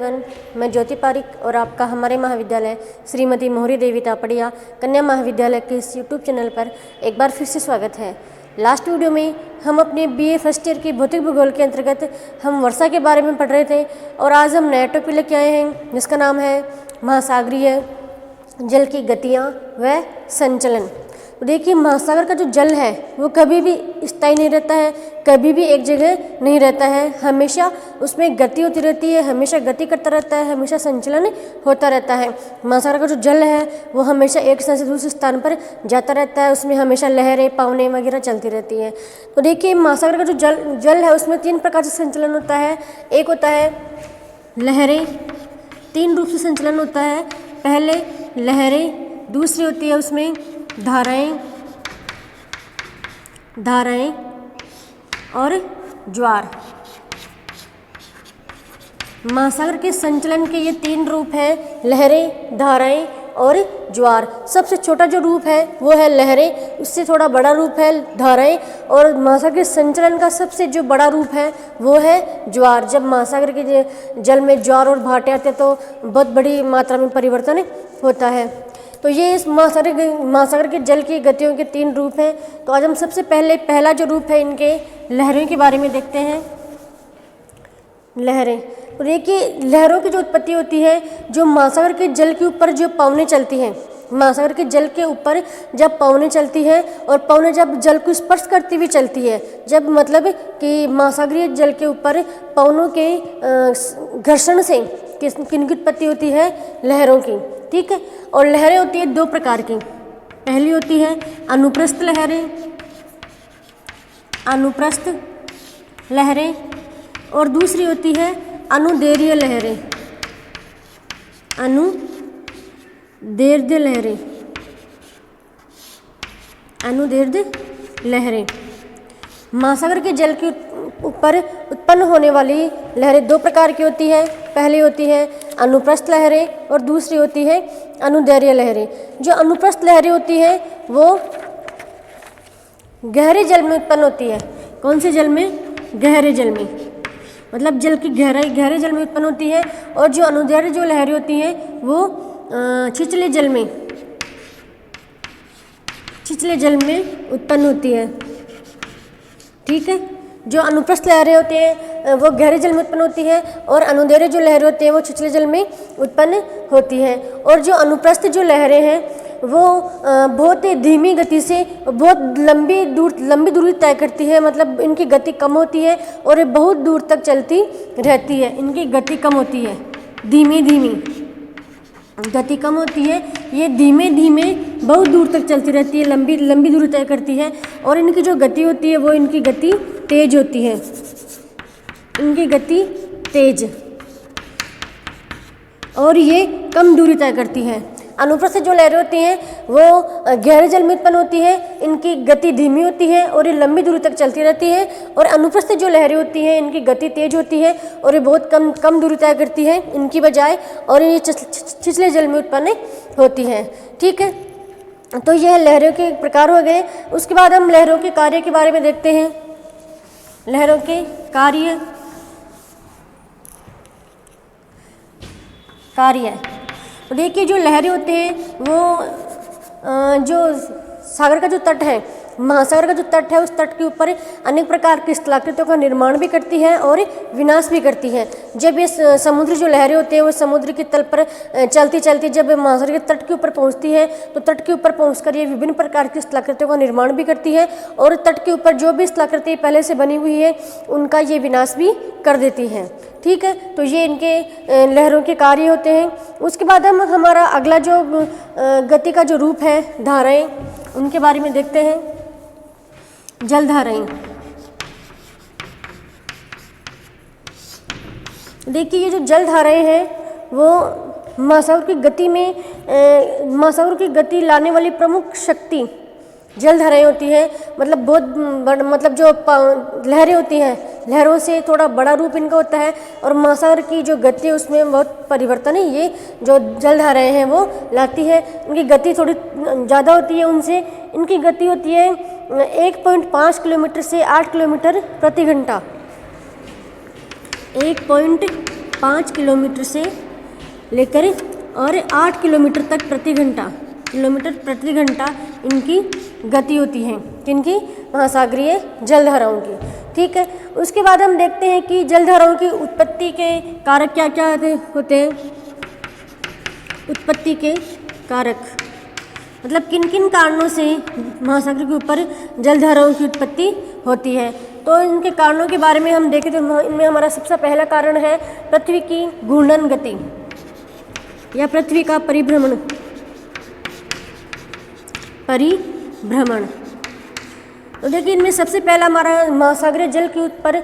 Everyone, मैं ज्योति पारिक और आपका हमारे महाविद्यालय श्रीमती मोहरी देवी तापड़िया कन्या महाविद्यालय के इस यूट्यूब चैनल पर एक बार फिर से स्वागत है। लास्ट वीडियो में हम अपने बीए फर्स्ट ईयर की भौतिक भूगोल के अंतर्गत हम वर्षा के बारे में पढ़ रहे थे और आज हम नया टॉपिक लेके आए हैं जिसका नाम है महासागरीय जल की गतियाँ व संचलन। तो देखिए, महासागर का जो जल है वो कभी भी स्थायी नहीं रहता है, कभी भी एक जगह नहीं रहता है, हमेशा उसमें गति होती रहती है, हमेशा गति करता रहता है, हमेशा संचलन होता रहता है। महासागर का जो जल है वो हमेशा एक स्थान से दूसरे स्थान पर जाता रहता है, उसमें हमेशा लहरें पवनें वगैरह चलती रहती हैं। तो देखिए, महासागर का जो जल है उसमें 3 प्रकार से संचलन होता है। एक होता है लहरें, 3 रूप से संचलन होता है। पहले लहरें, दूसरी होती है उसमें धाराएं और ज्वार। महासागर के संचलन के ये 3 रूप हैं, लहरें, धाराएं और ज्वार। सबसे छोटा जो रूप है वो है लहरें, उससे थोड़ा बड़ा रूप है धाराएं, और महासागर के संचलन का सबसे जो बड़ा रूप है वो है ज्वार। जब महासागर के जल में ज्वार और भाटे आते हैं तो बहुत बड़ी मात्रा में परिवर्तन होता है। तो ये इस महासागर के जल की गतियों के 3 रूप हैं। तो आज हम सबसे पहला जो रूप है इनके लहरों के बारे में देखते हैं। लहरें, तो देखिए, लहरों की जो उत्पत्ति होती है, जो महासागर के जल के ऊपर जो पवनें चलती हैं, महासागर के जल के ऊपर जब पवनें चलती है और पवनें जब जल को स्पर्श करती हुई चलती है, जब मतलब कि महासागरीय जल के ऊपर पवनों के घर्षण से किनकी उत्पत्ति होती है? लहरों की। ठीक है, और लहरें होती है 2 प्रकार की। पहली होती है अनुप्रस्थ लहरें और दूसरी होती है अनुदैर्ध्य लहरें। महासागर के जल के ऊपर उत्पन्न होने वाली लहरें 2 प्रकार की होती है। पहली होती है अनुप्रस्थ लहरें और दूसरी होती है अनुदैर्ध्य लहरें। जो अनुप्रस्थ लहरें होती हैं वो गहरे जल में उत्पन्न होती है। कौन से जल में? गहरे जल में, मतलब जल की गहरे जल में उत्पन्न होती है। और जो अनुदैर्ध्य जो लहरें होती हैं वो छिछले जल में उत्पन्न होती है। ठीक है, जो अनुप्रस्थ लहरें होती हैं वो गहरे जल में उत्पन्न होती है और अनुदैर्ध्य जो लहरें होती हैं वो छिछले जल में उत्पन्न होती है। और जो अनुप्रस्थ जो लहरें हैं वो बहुत ही धीमी गति से बहुत लंबी दूरी तय करती है, मतलब इनकी गति कम होती है और ये बहुत दूर तक चलती रहती है। इनकी गति कम होती है, धीमी गति कम होती है, ये धीमे बहुत दूर तक चलती रहती है, लंबी दूरी तय करती है। और इनकी जो गति होती है वो इनकी गति तेज होती है, और ये कम दूरी तय करती है। अनुप्रस्थ जो लहरें होती हैं वो गहरे जल में उत्पन्न होती है, इनकी गति धीमी होती है और ये लंबी दूरी तक चलती रहती है। और अनुप्रस्थ जो लहरें होती हैं इनकी गति तेज होती है और ये बहुत कम दूरी तय करती है इनकी बजाय, और ये छिछले जल में उत्पन्न होती है। ठीक है, तो यह लहरों के प्रकार हो गए। उसके बाद हम लहरों के कार्य के बारे में देखते हैं। लहरों के कार्य तो देखिए, जो लहरें होते हैं वो जो सागर का जो तट है, महासागर का जो तट है, उस तट के ऊपर अनेक प्रकार की स्थलाकृतियों का निर्माण भी करती है और विनाश भी करती है। जब ये समुद्र जो लहरें होती हैं वो समुद्र के तल पर चलती जब महासागर के तट के ऊपर पहुंचती है तो तट के ऊपर पहुंचकर ये विभिन्न प्रकार की स्थलाकृतियों का निर्माण भी करती है और तट के ऊपर जो भी स्थलाकृति पहले से बनी हुई है उनका ये विनाश भी कर देती है। ठीक है, तो ये इनके लहरों के कार्य होते हैं। उसके बाद हम हमारा अगला जो गति का जो रूप है धाराएं, उनके बारे में देखते हैं। जलधाराएं, देखिए, ये जो जलधाराएं हैं वो महासागर की गति लाने वाली प्रमुख शक्ति जलधाराएं होती है। मतलब मतलब जो लहरें होती हैं, लहरों से थोड़ा बड़ा रूप इनका होता है और महासागर की जो गति है उसमें बहुत परिवर्तन है ये जो जलधाराएं हैं वो लाती है। इनकी गति थोड़ी ज़्यादा होती है उनसे। इनकी गति होती है 1.5 किलोमीटर से 8 किलोमीटर प्रति घंटा। 1.5 5 किलोमीटर से लेकर और 8 किलोमीटर तक किलोमीटर प्रति घंटा इनकी गति होती है, किनकी? महासागरीय जलधाराओं की। ठीक है, उसके बाद हम देखते हैं कि जलधाराओं की उत्पत्ति के कारक क्या क्या होते हैं। उत्पत्ति के कारक मतलब किन किन कारणों से महासागर के ऊपर जलधाराओं की उत्पत्ति होती है। तो इनके कारणों के बारे में हम देखें तो इनमें हमारा सबसे पहला कारण है पृथ्वी की घूर्णन गति या पृथ्वी का परिभ्रमण। तो देखिए, इनमें सबसे पहला हमारा महासागरीय जल के ऊपर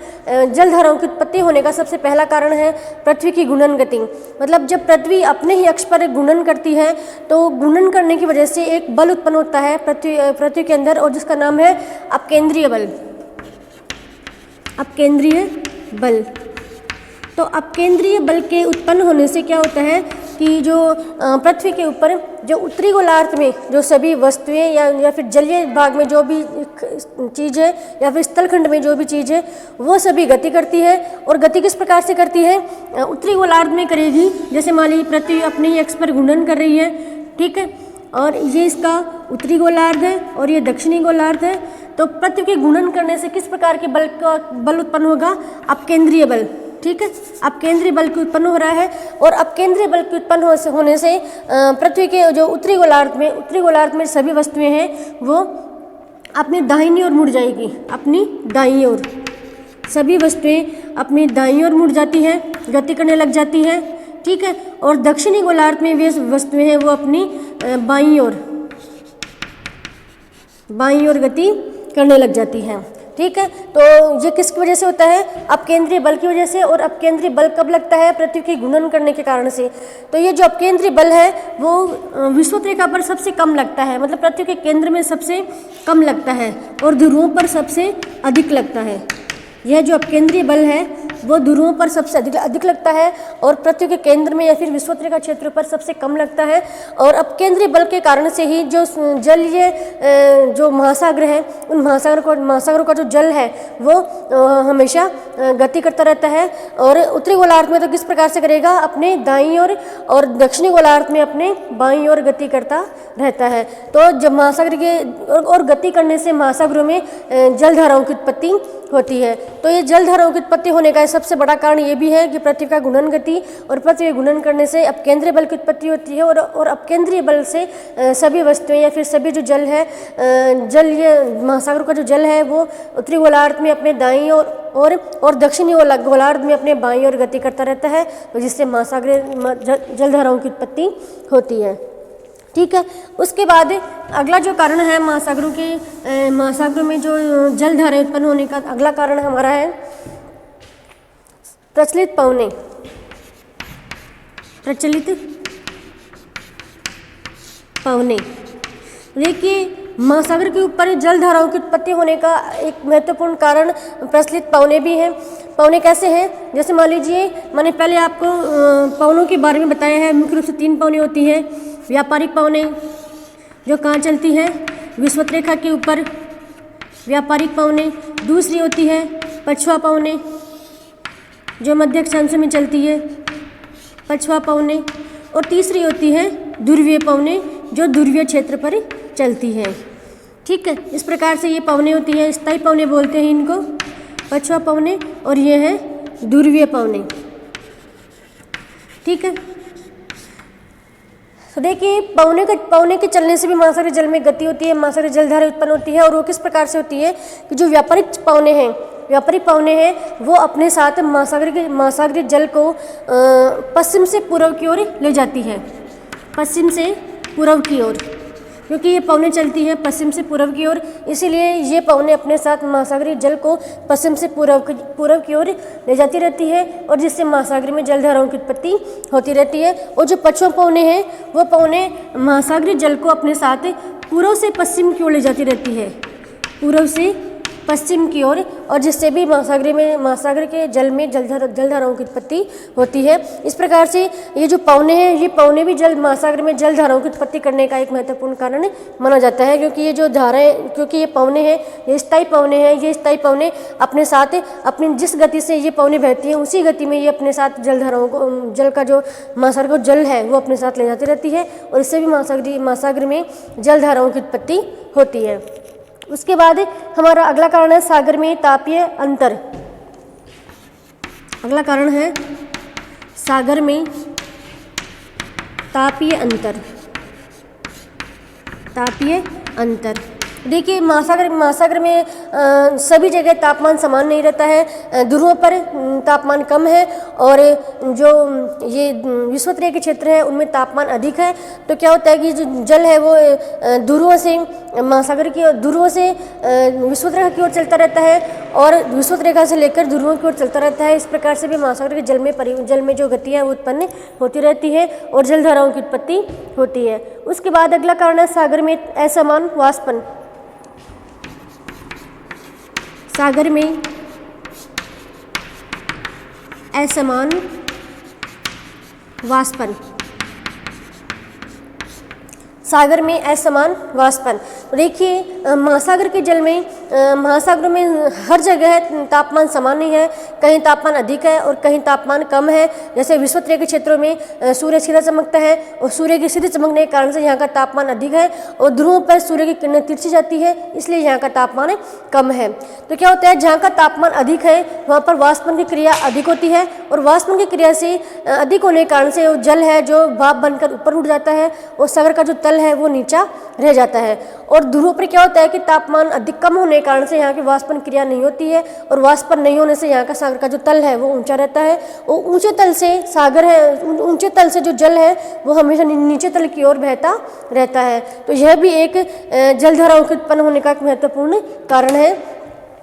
जलधाराओं की उत्पत्ति होने का सबसे पहला कारण है पृथ्वी की घूर्णन गति। मतलब जब पृथ्वी अपने ही अक्ष पर घूर्णन करती है तो घूर्णन करने की वजह से एक बल उत्पन्न होता है पृथ्वी के अंदर, और जिसका नाम है अपकेंद्रीय बल। अपकेंद्रीय बल। तो अपकेंद्रीय बल के उत्पन्न होने से क्या होता है कि जो पृथ्वी के ऊपर जो उत्तरी गोलार्ध में जो सभी वस्तुएं या फिर जलीय भाग में जो भी चीज़ है या फिर स्थलखंड में जो भी चीज़ है वो सभी गति करती है। और गति किस प्रकार से करती है? उत्तरी गोलार्ध में करेगी। जैसे मान लीजिए पृथ्वी अपने ही अक्ष पर घूर्णन कर रही है, ठीक है, और ये इसका उत्तरी गोलार्ध है और ये दक्षिणी गोलार्ध है। तो पृथ्वी के घूर्णन करने से किस प्रकार के बल उत्पन्न होगा? अपकेंद्रीय बल। ठीक है, अपकेंद्रीय बल की उत्पन्न हो रहा है। और अपकेंद्रीय बल के उत्पन्न होने से पृथ्वी के जो उत्तरी गोलार्ध में सभी वस्तुएं हैं वो अपनी दाहिनी ओर मुड़ जाएगी। अपनी दाईं ओर सभी वस्तुएं अपनी दाईं ओर मुड़ जाती हैं, गति करने लग जाती हैं। ठीक है, और दक्षिणी गोलार्ध में वे वस्तुएं हैं वो अपनी बाईं ओर गति करने लग जाती हैं। ठीक है, तो ये किसकी वजह से होता है? अपकेंद्रीय बल की वजह से। और अपकेंद्रीय बल कब लगता है? पृथ्वी की घूर्णन करने के कारण से। तो ये जो अपकेंद्रीय बल है वो विषुवत रेखा पर सबसे कम लगता है, मतलब पृथ्वी के केंद्र में सबसे कम लगता है और ध्रुवों पर सबसे अधिक लगता है। यह जो अपकेंद्रीय बल है वो ध्रुवों पर सबसे अधिक लगता है और पृथ्वी के केंद्र में या फिर विषुवत रेखा क्षेत्र पर सबसे कम लगता है। और अपकेंद्रीय बल के कारण से ही जो जलीय जो महासागर है उन महासागरों का जो जल है वो हमेशा गति करता रहता है। और उत्तरी गोलार्ध में तो किस प्रकार से करेगा? अपने दाईं ओर, और दक्षिणी गोलार्ध में अपने बाईं ओर गति करता रहता है। तो जब महासागर के और गति करने से महासागरों में जलधाराओं की उत्पत्ति होती है। तो ये जलधाराओं की उत्पत्ति होने का सबसे बड़ा कारण ये भी है कि पृथ्वी का घूर्णन गति, और पृथ्वी घूर्णन करने से अपकेंद्रीय बल की उत्पत्ति होती है। और अपकेंद्रीय बल से सभी वस्तुएं या फिर सभी जो जल है जलीय महासागरों का जो जल है वो उत्तरी गोलार्ध में अपने दाईं और दक्षिणी गोलार्ध में अपने बाईं ओर गति करता रहता है, तो जिससे महासागरीय जलधाराओं की उत्पत्ति होती है। ठीक है, उसके बाद अगला जो कारण है महासागरों में जो जलधाराएं उत्पन्न होने का अगला कारण हमारा है प्रचलित पवने। देखिए, महासागर के ऊपर जलधाराओं की उत्पत्ति होने का एक महत्वपूर्ण कारण प्रचलित पवने भी हैं। पवने कैसे हैं? जैसे मान लीजिए, मैंने पहले आपको पवनों के बारे में बताया है। मुख्य रूप से 3 पवने होती है। व्यापारिक पवने जो कहाँ चलती है? विषुवत रेखा के ऊपर व्यापारिक पवने। दूसरी होती है पछुआ पवने जो मध्य अक्षांश में चलती है, पछुआ पवने। और तीसरी होती है ध्रुवीय पवने जो ध्रुवीय क्षेत्र पर चलती है। ठीक है, इस प्रकार से ये पवने होती है। स्थायी पवने बोलते हैं इनको, पछुआ पवने, और ये है ध्रुवीय पवने। ठीक है, तो देखिए, पवने के चलने से भी महासागरीय जल में गति होती है, महासागरीय जलधारा उत्पन्न होती है। और वो किस प्रकार से होती है कि जो व्यापारिक पवने हैं वो अपने साथ महासागरीय जल को पश्चिम से पूर्व की ओर ले जाती है। पश्चिम से पूर्व की ओर, क्योंकि ये पवने चलती है पश्चिम से पूर्व की ओर, इसीलिए ये पवने अपने साथ महासागरीय जल को पश्चिम से पूर्व की ओर ले जाती रहती है, और जिससे महासागर में जलधाराओं की उत्पत्ति होती रहती है। और जो पछुआ पवने हैं वो पवने महासागरीय जल को अपने साथ पूर्व से पश्चिम की ओर ले जाती रहती है, पूर्व से पश्चिम की ओर, और जिससे भी महासागर के जल में जलधाराओं की उत्पत्ति होती है। इस प्रकार से ये जो पवने हैं, ये पवने भी महासागर में जलधाराओं की उत्पत्ति करने का एक महत्वपूर्ण कारण माना जाता है, क्योंकि ये जो धाराएं, क्योंकि ये पवने हैं, ये स्थायी पवने हैं, ये स्थायी पवने अपने साथ अपनी जिस गति से ये पवने बहती हैं उसी गति में ये अपने साथ जलधाराओं को, जल का जो महासागर का जल है वो अपने साथ ले जाती रहती है, और इससे भी महासागर में जलधाराओं की उत्पत्ति होती है। उसके बाद हमारा अगला कारण है सागर में तापीय अंतर। अगला कारण है सागर में तापीय अंतर। तापीय अंतर, देखिए महासागर में सभी जगह तापमान समान नहीं रहता है। ध्रुवों पर तापमान कम है, और जो ये विषुवत के क्षेत्र है उनमें तापमान अधिक है। तो क्या होता है कि जो जल है वो ध्रुवों से महासागर की ध्रुवों से विषुवत रेखा की ओर चलता रहता है, और विषुवत रेखा से लेकर ध्रुवों की ओर चलता रहता है। इस प्रकार से भी महासागर के जल में जो गतियाँ वो उत्पन्न होती रहती है और जलधाराओं की उत्पत्ति होती है। उसके बाद अगला कारण है सागर में असमान वाष्पन। सागर में असमान वाष्पन। सागर में असमान वाष्पन, देखिए महासागर के जल में महासागर में हर जगह तापमान समान नहीं है, कहीं तापमान अधिक है और कहीं तापमान कम है। जैसे विषुवत के क्षेत्रों में सूर्य सीधा चमकता है, और सूर्य के सीधे चमकने के कारण से यहाँ का तापमान अधिक है, और ध्रुवों पर सूर्य की किरणें तिरछी जाती है, इसलिए यहाँ का तापमान कम है। तो क्या होता है, जहाँ का तापमान अधिक है वहाँ पर वाष्पन की क्रिया अधिक होती है, और वाष्पन की क्रिया से अधिक होने के कारण से वो जल है जो भाप बनकर ऊपर उठ जाता है, और सागर का जो तल है वो नीचा रह जाता है। और ध्रुवों पर क्या होता है कि तापमान अधिक कम होने के कारण से यहाँ की वाष्पन क्रिया नहीं होती है, और वाष्पन नहीं होने से यहाँ का सागर का जो तल है वो ऊंचा रहता है, और ऊंचे तल से सागर है, ऊंचे तल से जो जल है वो हमेशा नीचे तल की ओर बहता रहता है। तो यह भी एक जलधाराओं के उत्पन्न होने का एक महत्वपूर्ण कारण है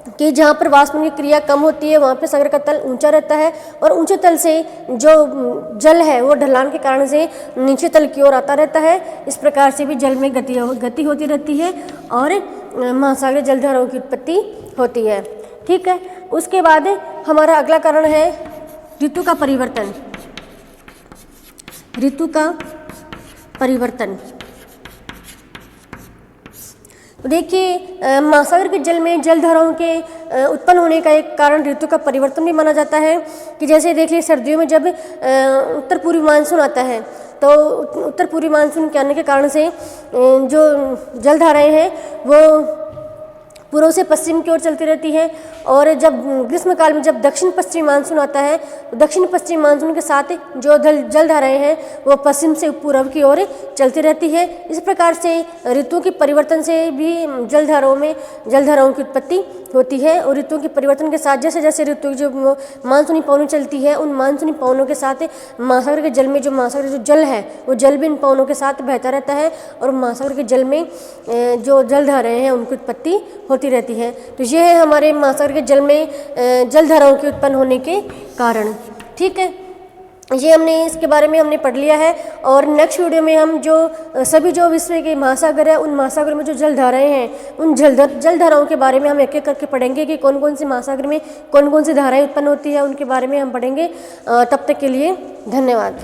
कि जहाँ पर वाष्पन की क्रिया कम होती है वहाँ पे सागर का तल ऊंचा रहता है, और ऊंचे तल से जो जल है वो ढलान के कारण से नीचे तल की ओर आता रहता है। इस प्रकार से भी जल में गति होती रहती है, और महासागर जलधाराओं की उत्पत्ति होती है। ठीक है, उसके बाद हमारा अगला कारण है ऋतु का परिवर्तन। ऋतु का परिवर्तन, देखिए महासागर के जल में जलधाराओं के उत्पन्न होने का एक कारण ऋतु का परिवर्तन भी माना जाता है। कि जैसे देखिए सर्दियों में जब उत्तर पूर्वी मानसून आता है, तो उत्तर पूर्वी मानसून के आने के कारण से जो जलधाराएं हैं वो पूर्व से पश्चिम की ओर चलती रहती है, और जब ग्रीष्म काल में जब दक्षिण पश्चिमी मानसून आता है तो दक्षिण पश्चिमी मानसून के साथ जो जलधाराएं हैं वो पश्चिम से पूर्व की ओर चलती रहती है। इस प्रकार से ऋतुओं के परिवर्तन से भी जलधाराओं की उत्पत्ति होती है, और ऋतुओं के परिवर्तन के साथ जैसे जैसे ऋतु की जो मानसूनी पवनें चलती है उन मानसूनी पवनों के साथ महासागर के जल में जो महासागर जो जल है वो जल भी इन पवनों के साथ बहता रहता है, और महासागर के जल में जो जलधाराएं हैं उनकी उत्पत्ति होती रहती है। तो ये है हमारे महासागर के जल में जलधाराओं के उत्पन्न होने के कारण। ठीक है, ये हमने इसके बारे में हमने पढ़ लिया है, और नेक्स्ट वीडियो में हम जो सभी जो विश्व के महासागर है उन महासागर में जो जलधाराएं हैं उन जलधाराओं के बारे में हम एक एक करके पढ़ेंगे कि कौन कौन से महासागर में कौन कौन सी धाराएं उत्पन्न होती है, उनके बारे में हम पढ़ेंगे। तब तक के लिए धन्यवाद।